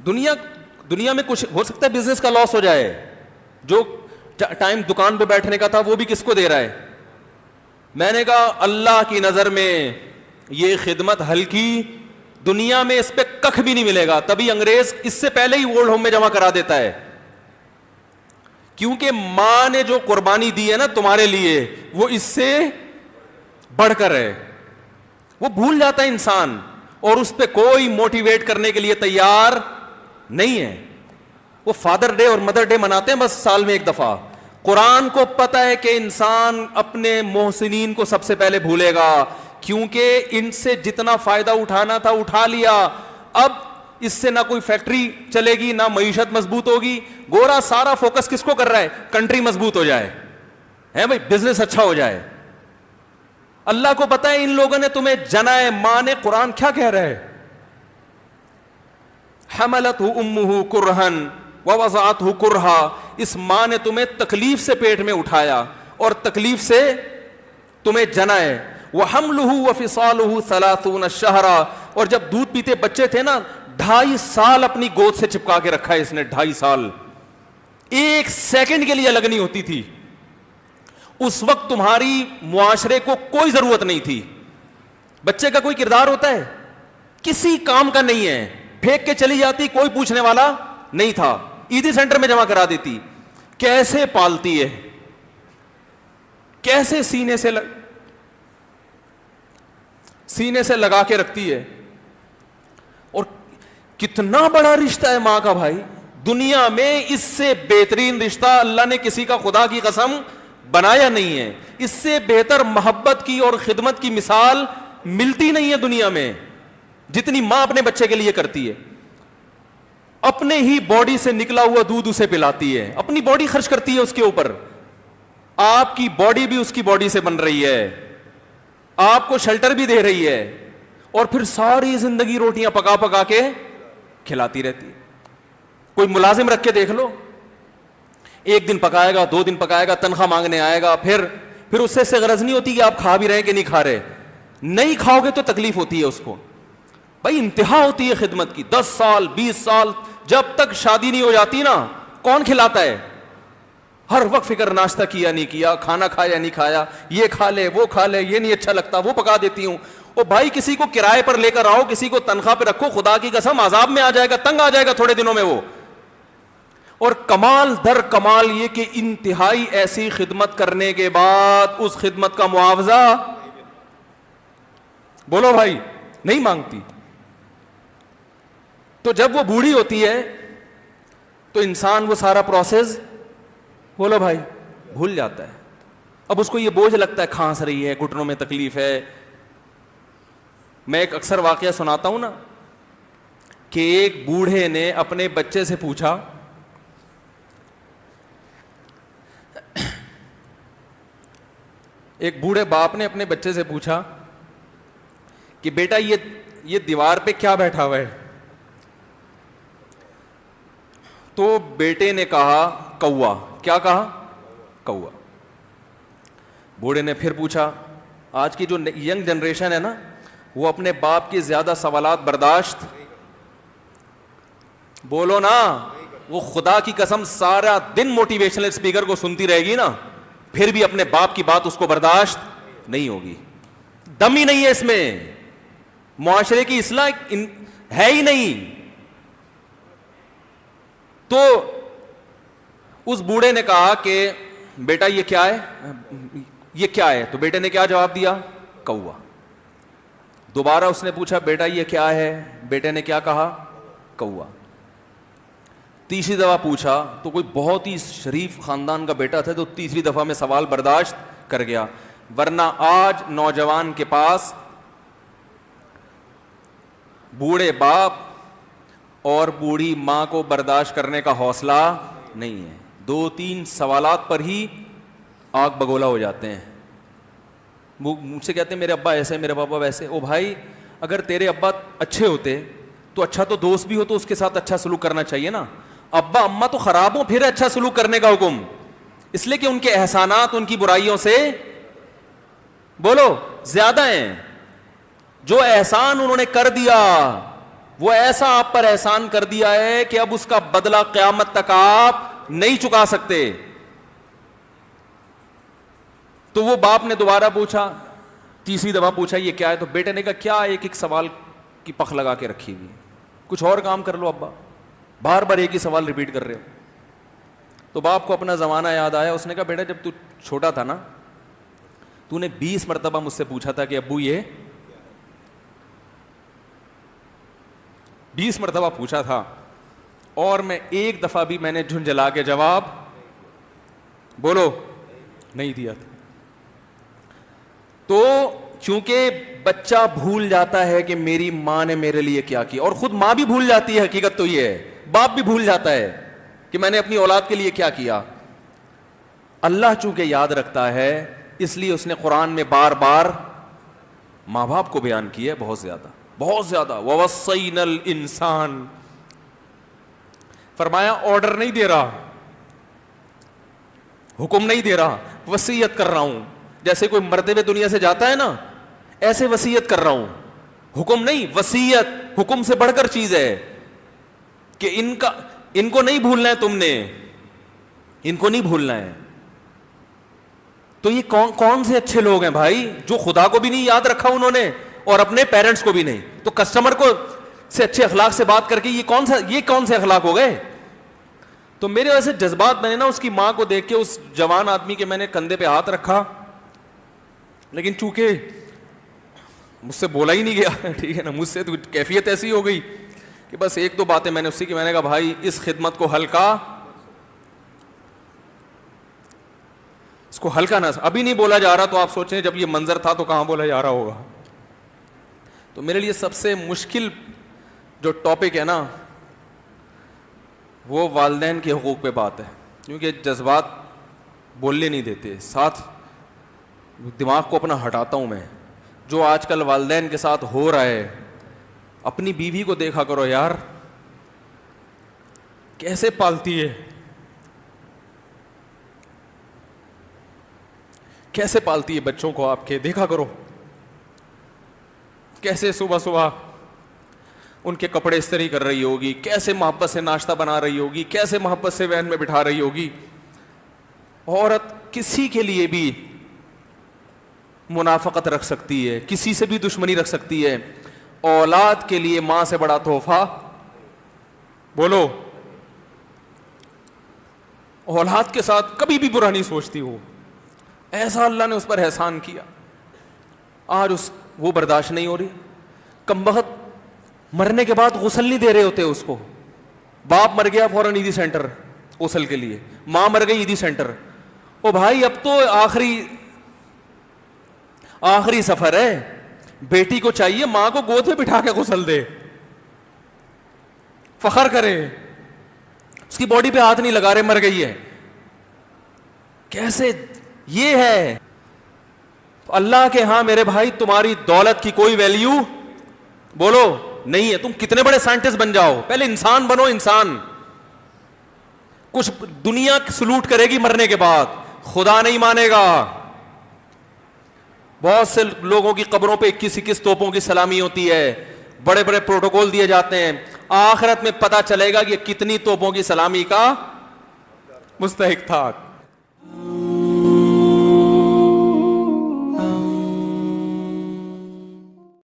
دنیا میں کچھ ہو سکتا ہے بزنس کا لاس ہو جائے, جو ٹائم دکان پہ بیٹھنے کا تھا وہ بھی کس کو دے رہا ہے. میں نے کہا اللہ کی نظر میں یہ خدمت ہلکی, دنیا میں اس پہ ککھ بھی نہیں ملے گا. تبھی انگریز اس سے پہلے ہی اولڈ ہوم میں جمع کرا دیتا ہے, کیونکہ ماں نے جو قربانی دی ہے نا تمہارے لیے وہ اس سے بڑھ کر ہے. وہ بھول جاتا ہے انسان, اور اس پہ کوئی موٹیویٹ کرنے کے لیے تیار نہیں ہے. وہ فادر ڈے اور مدر ڈے مناتے ہیں بس سال میں ایک دفعہ. قرآن کو پتہ ہے کہ انسان اپنے محسنین کو سب سے پہلے بھولے گا, کیونکہ ان سے جتنا فائدہ اٹھانا تھا اٹھا لیا. اب اس سے نہ کوئی فیکٹری چلے گی, نہ معیشت مضبوط ہوگی. گورا سارا فوکس کس کو کر رہا ہے, کنٹری مضبوط ہو جائے, ہے بھائی, بزنس اچھا ہو جائے. اللہ کو پتہ ہے ان لوگوں نے تمہیں جنا ہے. ماں نے, قرآن کیا کہہ رہا ہے, حملتہ امہ کرہن ووضعتہ کرہا, اس ماں نے تمہیں تکلیف سے پیٹ میں اٹھایا اور تکلیف سے تمہیں جنا ہے. وحملہ وفصالہ 30 شہرا, اور جب دودھ پیتے بچے تھے نا 2.5 سال اپنی گود سے چپکا کے رکھا ہے اس نے. 2.5 سال, ایک سیکنڈ کے لیے الگ نہیں ہوتی تھی. اس وقت تمہاری معاشرے کو کوئی ضرورت نہیں تھی. بچے کا کوئی کردار ہوتا ہے, کسی کام کا نہیں ہے, پھینک کے چلی جاتی, کوئی پوچھنے والا نہیں تھا. عیدی سینٹر میں جمع کرا دیتی. کیسے پالتی ہے, کیسے سینے سے لگا کے رکھتی ہے, اور کتنا بڑا رشتہ ہے ماں کا بھائی. دنیا میں اس سے بہترین رشتہ اللہ نے کسی کا خدا کی قسم بنایا نہیں ہے. اس سے بہتر محبت کی اور خدمت کی مثال ملتی نہیں ہے دنیا میں, جتنی ماں اپنے بچے کے لیے کرتی ہے. اپنے ہی باڈی سے نکلا ہوا دودھ اسے پلاتی ہے, اپنی باڈی خرچ کرتی ہے اس کے اوپر. آپ کی باڈی بھی اس کی باڈی سے بن رہی ہے, آپ کو شیلٹر بھی دے رہی ہے, اور پھر ساری زندگی روٹیاں پکا پکا کے کھلاتی رہتی ہے. کوئی ملازم رکھ کے دیکھ لو, 1 دن پکائے گا, 2 دن پکائے گا, تنخواہ مانگنے آئے گا, پھر اس سے غرض نہیں ہوتی کہ آپ کھا بھی رہے ہیں کہ نہیں کھا رہے. نہیں کھاؤ گے تو تکلیف ہوتی ہے اس کو. بھائی انتہا ہوتی ہے خدمت کی. 10 سال 20 سال, جب تک شادی نہیں ہو جاتی نا, کون کھلاتا ہے؟ ہر وقت فکر, ناشتہ کیا نہیں کیا, کھانا کھایا نہیں کھایا, یہ کھا لے وہ کھا لے, یہ نہیں اچھا لگتا وہ پکا دیتی ہوں. او بھائی کسی کو کرائے پر لے کر آؤ, کسی کو تنخواہ پہ رکھو, خدا کی قسم عذاب میں آ جائے گا, تنگ آ جائے گا تھوڑے دنوں میں وہ. اور کمال در کمال یہ کہ انتہائی ایسی خدمت کرنے کے بعد اس خدمت کا معاوضہ بولو بھائی نہیں مانگتی. تو جب وہ بوڑھی ہوتی ہے تو انسان وہ سارا پروسیس بولو بھائی بھول جاتا ہے. اب اس کو یہ بوجھ لگتا ہے, کھانس رہی ہے, گھٹنوں میں تکلیف ہے. میں ایک اکثر واقعہ سناتا ہوں نا, کہ ایک بوڑھے نے اپنے بچے سے پوچھا, ایک بوڑھے باپ نے اپنے بچے سے پوچھا کہ بیٹا یہ دیوار پہ کیا بیٹھا ہوا ہے؟ تو بیٹے نے کہا کوا. کیا کہا؟ کوا. بوڑھے نے پھر پوچھا, آج کی جو ینگ جنریشن ہے نا وہ اپنے باپ کے زیادہ سوالات برداشت, بولو نا, وہ خدا کی قسم سارا دن موٹیویشنل اسپیکر کو سنتی رہے گی نا, پھر بھی اپنے باپ کی بات اس کو برداشت نہیں ہوگی. دم ہی نہیں ہے اس میں, معاشرے کی اصلاح ہے ہی نہیں. تو اس بوڑھے نے کہا کہ بیٹا یہ کیا ہے, یہ کیا ہے؟ تو بیٹے نے کیا جواب دیا؟ کوا. دوبارہ اس نے پوچھا بیٹا یہ کیا ہے؟ بیٹے نے کیا کہا؟ کوا. تیسری دفعہ پوچھا تو کوئی بہت ہی شریف خاندان کا بیٹا تھا, تو تیسری دفعہ میں سوال برداشت کر گیا. ورنہ آج نوجوان کے پاس بوڑھے باپ اور بوڑھی ماں کو برداشت کرنے کا حوصلہ نہیں ہے. 2-3 سوالات پر ہی آگ بگولا ہو جاتے ہیں. مجھ سے کہتے ہیں میرے ابا ایسے, میرے پاپا ویسے. او بھائی اگر تیرے ابا اچھے ہوتے تو اچھا تو دوست بھی ہو تو اس کے ساتھ اچھا سلوک کرنا چاہیے نا. ابا اماں تو خراب ہوں پھر اچھا سلوک کرنے کا حکم, اس لیے کہ ان کے احسانات ان کی برائیوں سے بولو زیادہ ہیں. جو احسان انہوں نے کر دیا وہ ایسا آپ پر احسان کر دیا ہے کہ اب اس کا بدلہ قیامت تک آپ نہیں چکا سکتے. تو وہ باپ نے دوبارہ پوچھا, تیسری دفعہ پوچھا یہ کیا ہے؟ تو بیٹے نے کہا کیا ایک ایک سوال کی پخ لگا کے رکھی ہوئی, کچھ اور کام کر لو ابا, بار بار ایک ہی سوال ریپیٹ کر رہے ہو. تو باپ کو اپنا زمانہ یاد آیا. اس نے کہا بیٹا جب تو چھوٹا تھا نا, تو نے 20 مرتبہ مجھ سے پوچھا تھا کہ ابو یہ 20 مرتبہ پوچھا تھا, اور میں ایک دفعہ بھی میں نے جھنجھلا کے جواب بولو نہیں دیا تھا. تو چونکہ بچہ بھول جاتا ہے کہ میری ماں نے میرے لیے کیا کیا, اور خود ماں بھی بھول جاتی ہے, حقیقت تو یہ ہے, باپ بھی بھول جاتا ہے کہ میں نے اپنی اولاد کے لیے کیا کیا. اللہ چونکہ یاد رکھتا ہے اس لیے اس نے قرآن میں بار بار ماں باپ کو بیان کیا ہے, بہت زیادہ بہت زیادہ. وَوَصَّيْنَا الْإِنسَانَ, فرمایا آرڈر نہیں دے رہا, حکم نہیں دے رہا, وصیت کر رہا ہوں. جیسے کوئی مرتے ہوئے دنیا سے جاتا ہے نا, ایسے وصیت کر رہا ہوں, حکم نہیں, وصیت. حکم سے بڑھ کر چیز ہے کہ ان کو نہیں بھولنا ہے, تم نے ان کو نہیں بھولنا ہے. تو یہ کون سے اچھے لوگ ہیں بھائی جو خدا کو بھی نہیں یاد رکھا انہوں نے اور اپنے پیرنٹس کو بھی نہیں. تو کسٹمر کو سے اچھے اخلاق سے بات کر کے یہ کون سے اخلاق ہو گئے. تو میرے ویسے جذبات, میں نے نا اس کی ماں کو دیکھ کے اس جوان آدمی کے میں نے کندھے پہ ہاتھ رکھا, لیکن چونکہ مجھ سے بولا ہی نہیں گیا, ٹھیک ہے نا, مجھ سے تو کیفیت ایسی ہو گئی کہ بس ایک دو باتیں میں نے اس سے کی. میں نے کہا بھائی اس خدمت کو ہلکا, اس کو ہلکا نہ, ابھی نہیں بولا جا رہا تو آپ سوچیں جب یہ منظر تھا تو کہاں بولا جا رہا ہوگا. تو میرے لیے سب سے مشکل جو ٹاپک ہے نا وہ والدین کے حقوق پہ بات ہے, کیونکہ جذبات بولنے نہیں دیتے. ساتھ دماغ کو اپنا ہٹاتا ہوں میں. جو آج کل والدین کے ساتھ ہو رہا ہے, اپنی بیوی کو دیکھا کرو یار, کیسے پالتی ہے, کیسے پالتی ہے بچوں کو آپ کے, دیکھا کرو کیسے صبح صبح ان کے کپڑے استری کر رہی ہوگی, کیسے محبت سے ناشتہ بنا رہی ہوگی, کیسے محبت سے وین میں بٹھا رہی ہوگی. عورت کسی کے لیے بھی منافقت رکھ سکتی ہے, کسی سے بھی دشمنی رکھ سکتی ہے. اولاد کے لیے ماں سے بڑا تحفہ بولو, اولاد کے ساتھ کبھی بھی برا نہیں سوچتی ہو. ایسا اللہ نے اس پر احسان کیا, آج وہ برداشت نہیں ہو رہی. کمبخت مرنے کے بعد غسل نہیں دے رہے ہوتے اس کو. باپ مر گیا فوراً عیدی سینٹر غسل کے لیے, ماں مر گئی عیدی سینٹر. او بھائی اب تو آخری سفر ہے, بیٹی کو چاہیے ماں کو گود میں بٹھا کے غسل دے, فخر کرے, اس کی باڈی پہ ہاتھ نہیں لگا رہے, مر گئی ہے. کیسے یہ ہے اللہ کے ہاں میرے بھائی, تمہاری دولت کی کوئی ویلیو بولو نہیں ہے. تم کتنے بڑے سائنٹسٹ بن جاؤ, پہلے انسان بنو. انسان کچھ دنیا سلوٹ کرے گی مرنے کے بعد, خدا نہیں مانے گا. بہت سے لوگوں کی قبروں پہ 21 توپوں کی سلامی ہوتی ہے, بڑے بڑے پروٹوکول دیے جاتے ہیں. آخرت میں پتا چلے گا کہ کتنی توپوں کی سلامی کا مستحق تھا.